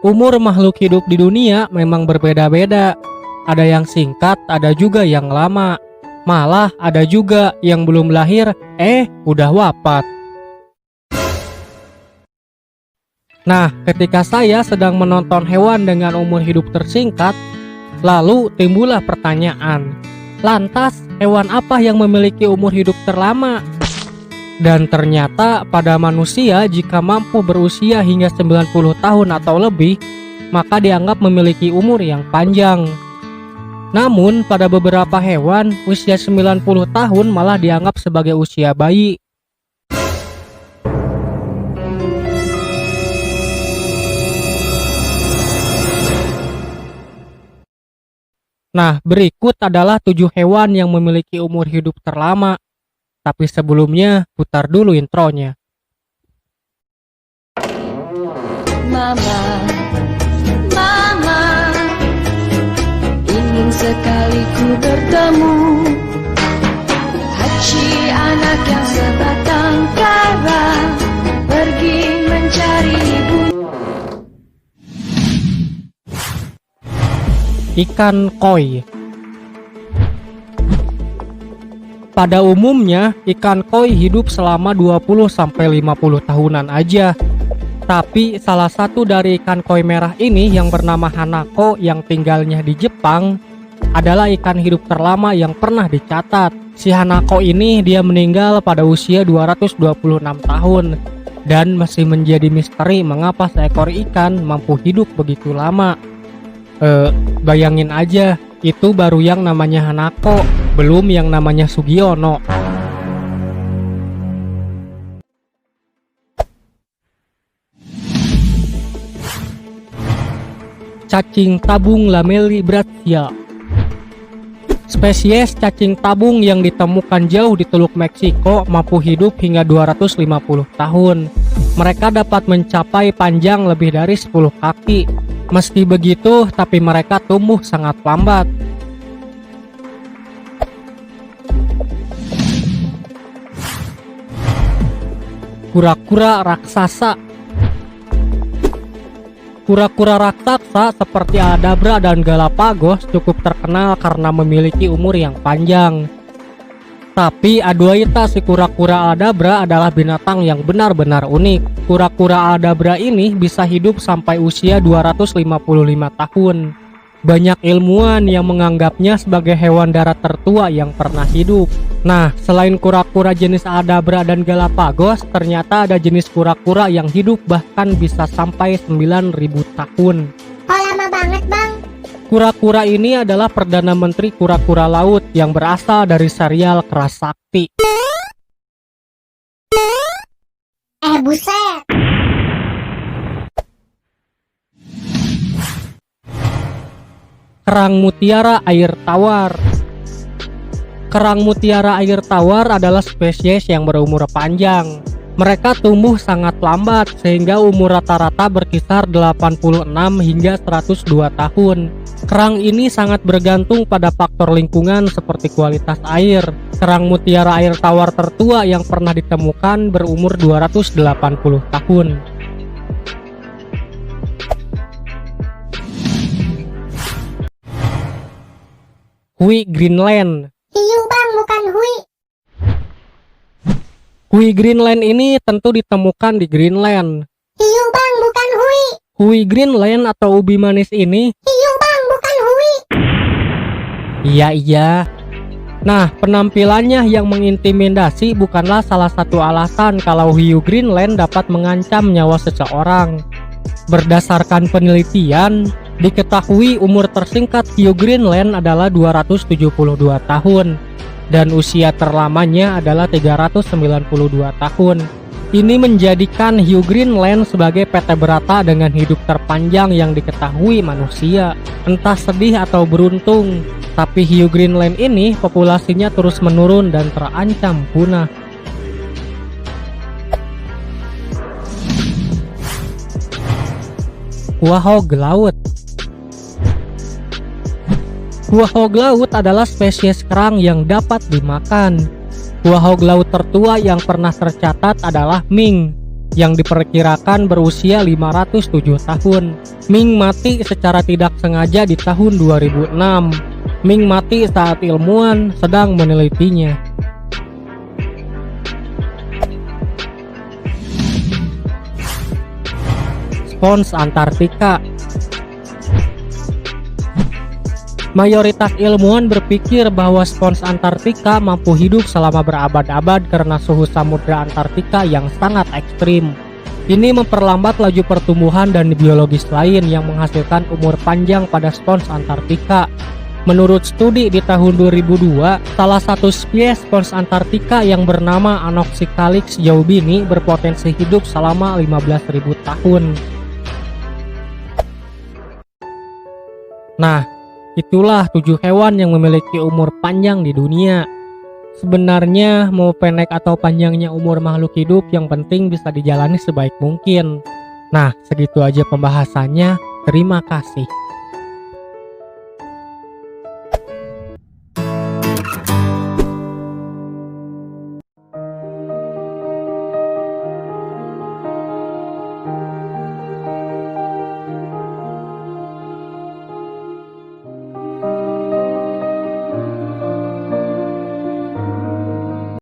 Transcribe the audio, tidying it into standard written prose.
Umur makhluk hidup di dunia memang berbeda-beda. Ada yang singkat, ada juga yang lama. Malah ada juga yang belum lahir, udah wafat. Nah, ketika saya sedang menonton hewan dengan umur hidup tersingkat, lalu timbullah pertanyaan, lantas hewan apa yang memiliki umur hidup terlama? Dan ternyata pada manusia jika mampu berusia hingga 90 tahun atau lebih, maka dianggap memiliki umur yang panjang. Namun pada beberapa hewan, usia 90 tahun malah dianggap sebagai usia bayi. Nah, berikut adalah 7 hewan yang memiliki umur hidup terlama. Tapi sebelumnya, putar dulu intronya. Mama, Mama, ingin sekali ku bertemu. Haji anak yang sebatang kara, pergi mencari ibu. Ikan koi. Pada umumnya, ikan koi hidup selama 20-50 tahunan aja. Tapi salah satu dari ikan koi merah ini yang bernama Hanako yang tinggalnya di Jepang adalah ikan hidup terlama yang pernah dicatat. Si Hanako ini dia meninggal pada usia 226 tahun dan masih menjadi misteri mengapa seekor ikan mampu hidup begitu lama. Bayangin aja, itu baru yang namanya Hanako, belum yang namanya Sugiono. Cacing tabung Lamellibratia. Spesies cacing tabung yang ditemukan jauh di Teluk Meksiko mampu hidup hingga 250 tahun. Mereka dapat mencapai panjang lebih dari 10 kaki. Meski begitu, tapi mereka tumbuh sangat lambat. Kura-kura raksasa. Kura-kura raksasa seperti Aldabra dan Galapagos cukup terkenal karena memiliki umur yang panjang. Tapi aduaita si kura-kura Aldabra adalah binatang yang benar-benar unik. Kura-kura Aldabra ini bisa hidup sampai usia 255 tahun. Banyak ilmuwan yang menganggapnya sebagai hewan darat tertua yang pernah hidup. Nah, selain kura-kura jenis Aldabra dan Galapagos, ternyata ada jenis kura-kura yang hidup bahkan bisa sampai 9.000 tahun. Oh, lama banget, Bang. Kura-kura ini adalah Perdana Menteri Kura-kura Laut yang berasal dari serial Keras Sakti. Buset. Kerang mutiara air tawar. Kerang mutiara air tawar adalah spesies yang berumur panjang. Mereka tumbuh sangat lambat sehingga umur rata-rata berkisar 86 hingga 102 tahun. Kerang ini sangat bergantung pada faktor lingkungan seperti kualitas air. Kerang mutiara air tawar tertua yang pernah ditemukan berumur 280 tahun. Hui Greenland. Hiu, Bang, bukan hui. Hui Greenland ini tentu ditemukan di Greenland. Hiu, Bang, bukan hui. Hui Greenland atau ubi manis ini. Hiu, Bang, bukan hui. Iya. Nah, penampilannya yang mengintimidasi bukanlah salah satu alasan kalau hiu Greenland dapat mengancam nyawa seseorang. Berdasarkan penelitian, diketahui umur tersingkat hiu Greenland adalah 272 tahun dan usia terlamanya adalah 392 tahun. Ini menjadikan hiu Greenland sebagai vertebrata dengan hidup terpanjang yang diketahui manusia. Entah sedih atau beruntung, tapi hiu Greenland ini populasinya terus menurun dan terancam punah. Quahog laut. Quahog laut adalah spesies kerang yang dapat dimakan. Quahog laut tertua yang pernah tercatat adalah Ming. yang diperkirakan berusia 507 tahun. Ming mati secara tidak sengaja di tahun 2006. Ming mati saat ilmuwan sedang menelitinya. Spons Antartika. Mayoritas ilmuwan berpikir bahwa spons Antartika mampu hidup selama berabad-abad karena suhu samudra Antartika yang sangat ekstrim. Ini memperlambat laju pertumbuhan dan biologis lain yang menghasilkan umur panjang pada spons Antartika. Menurut studi di tahun 2002, salah satu spesies spons Antartika yang bernama Anoxycalyx jaubini berpotensi hidup selama 15.000 tahun. Nah, itulah 7 hewan yang memiliki umur panjang di dunia. Sebenarnya mau pendek atau panjangnya umur makhluk hidup, yang penting bisa dijalani sebaik mungkin. Nah, segitu aja pembahasannya. Terima kasih.